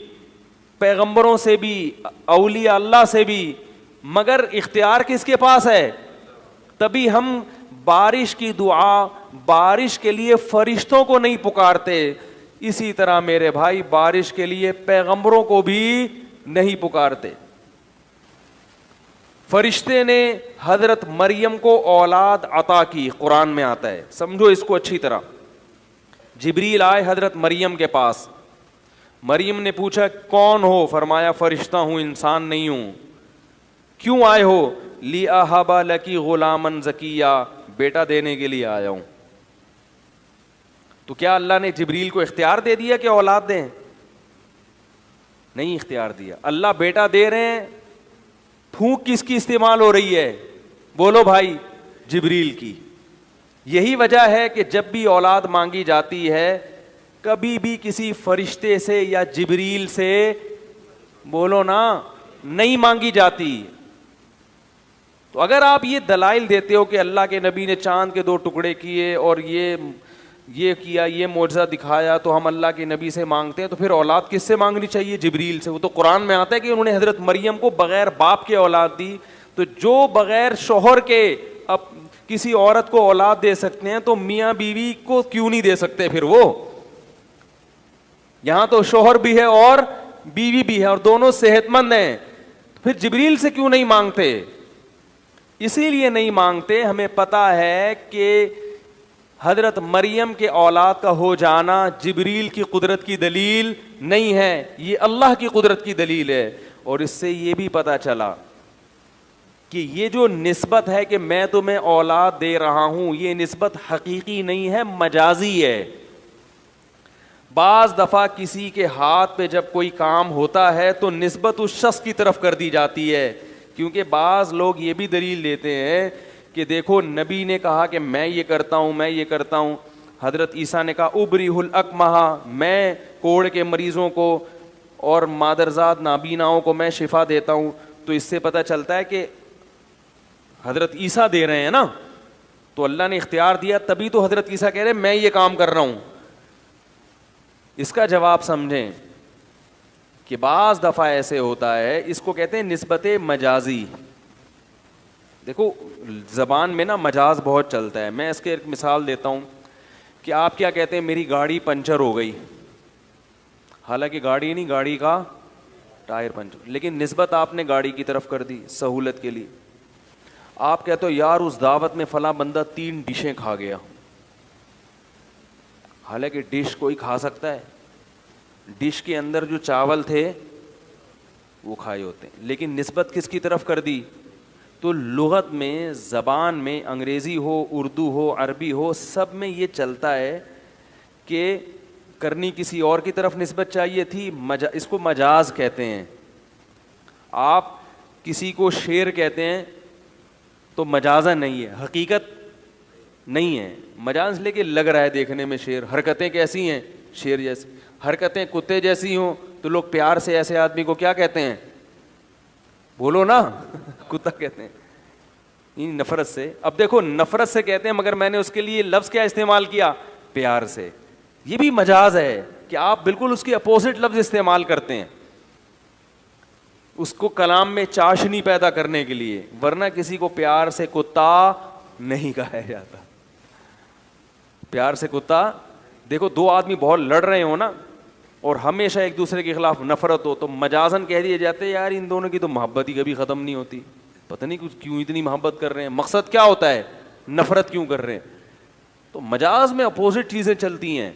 S1: پیغمبروں سے بھی، اولیاء اللہ سے بھی، مگر اختیار کس کے پاس ہے؟ تبھی ہم بارش کی دعا بارش کے لیے فرشتوں کو نہیں پکارتے، اسی طرح میرے بھائی بارش کے لیے پیغمبروں کو بھی نہیں پکارتے۔ فرشتے نے حضرت مریم کو اولاد عطا کی، قرآن میں آتا ہے، سمجھو اس کو اچھی طرح۔ جبریل آئے حضرت مریم کے پاس، مریم نے پوچھا کون ہو؟ فرمایا فرشتہ ہوں، انسان نہیں ہوں۔ کیوں آئے ہو؟ لِأَهَبَ لَكِ غُلَامًا زَكِيًّا، بیٹا دینے کے لیے آیا ہوں۔ تو کیا اللہ نے جبریل کو اختیار دے دیا کہ اولاد دیں؟ نہیں اختیار دیا۔ اللہ بیٹا دے رہے ہیں، پھونک کس کی استعمال ہو رہی ہے؟ بولو بھائی، جبریل کی۔ یہی وجہ ہے کہ جب بھی اولاد مانگی جاتی ہے کبھی بھی کسی فرشتے سے یا جبریل سے، بولو نا، نہیں مانگی جاتی۔ تو اگر آپ یہ دلائل دیتے ہو کہ اللہ کے نبی نے چاند کے 2 ٹکڑے کیے اور یہ کیا، یہ معجزہ دکھایا، تو ہم اللہ کے نبی سے مانگتے ہیں، تو پھر اولاد کس سے مانگنی چاہیے؟ جبریل سے۔ وہ تو قرآن میں آتا ہے کہ انہوں نے حضرت مریم کو بغیر باپ کے اولاد دی، تو جو بغیر شوہر کے اب کسی عورت کو اولاد دے سکتے ہیں تو میاں بیوی کو کیوں نہیں دے سکتے پھر؟ وہ یہاں تو شوہر بھی ہے اور بیوی بھی ہے اور دونوں صحت مند ہیں، پھر جبریل سے کیوں نہیں مانگتے؟ اسی لیے نہیں مانگتے، ہمیں پتا ہے کہ حضرت مریم کے اولاد کا ہو جانا جبریل کی قدرت کی دلیل نہیں ہے، یہ اللہ کی قدرت کی دلیل ہے۔ اور اس سے یہ بھی پتا چلا کہ یہ جو نسبت ہے کہ میں تمہیں اولاد دے رہا ہوں، یہ نسبت حقیقی نہیں ہے، مجازی ہے۔ بعض دفعہ کسی کے ہاتھ پہ جب کوئی کام ہوتا ہے تو نسبت اس شخص کی طرف کر دی جاتی ہے، کیونکہ بعض لوگ یہ بھی دلیل دیتے ہیں کہ دیکھو نبی نے کہا کہ میں یہ کرتا ہوں، میں یہ کرتا ہوں۔ حضرت عیسیٰ نے کہا ابریہ الاکمہ، میں کوڑ کے مریضوں کو اور مادرزاد نابیناؤں کو میں شفا دیتا ہوں۔ تو اس سے پتہ چلتا ہے کہ حضرت عیسیٰ دے رہے ہیں نا، تو اللہ نے اختیار دیا، تبھی تو حضرت عیسیٰ کہہ رہے ہیں میں یہ کام کر رہا ہوں۔ اس کا جواب سمجھیں کہ بعض دفعہ ایسے ہوتا ہے، اس کو کہتے ہیں نسبت مجازی۔ دیکھو زبان میں نا مجاز بہت چلتا ہے، میں اس کے ایک مثال دیتا ہوں کہ آپ کیا کہتے ہیں میری گاڑی پنچر ہو گئی، حالانکہ گاڑی نہیں، گاڑی کا ٹائر پنچر، لیکن نسبت آپ نے گاڑی کی طرف کر دی سہولت کے لیے۔ آپ کہتے ہو یار اس دعوت میں فلاں بندہ 3 ڈشیں کھا گیا، حالانکہ ڈش کوئی کھا سکتا ہے، ڈش کے اندر جو چاول تھے وہ کھائے ہوتے ہیں، لیکن نسبت کس کی طرف کر دی؟ تو لغت میں، زبان میں، انگریزی ہو، اردو ہو، عربی ہو، سب میں یہ چلتا ہے کہ کرنی کسی اور کی طرف نسبت چاہیے تھی، اس کو مجاز کہتے ہیں۔ آپ کسی کو شیر کہتے ہیں تو مجازہ نہیں ہے، حقیقت نہیں ہے، مجاز لے کے لگ رہا ہے دیکھنے میں شیر، حرکتیں کیسی ہیں؟ شیر جیسی۔ حرکتیں کتے جیسی ہوں تو لوگ پیار سے ایسے آدمی کو کیا کہتے ہیں؟ بولو نا، کتا کہتے ہیں، نفرت سے۔ اب دیکھو نفرت سے کہتے ہیں مگر میں نے اس کے لیے لفظ کیا استعمال کیا؟ پیار سے۔ یہ بھی مجاز ہے کہ آپ بالکل اس کی اپوزٹ لفظ استعمال کرتے ہیں اس کو کلام میں چاشنی پیدا کرنے کے لیے، ورنہ کسی کو پیار سے کتا نہیں کہا جاتا۔ پیار سے کتا، دیکھو 2 آدمی بہت لڑ رہے ہو نا اور ہمیشہ ایک دوسرے کے خلاف نفرت ہو تو مجازن کہہ دیے جاتے ہیں یار ان دونوں کی تو محبت ہی کبھی ختم نہیں ہوتی، پتہ نہیں کچھ کیوں اتنی محبت کر رہے ہیں، مقصد کیا ہوتا ہے؟ نفرت کیوں کر رہے ہیں؟ تو مجاز میں اپوزٹ چیزیں چلتی ہیں۔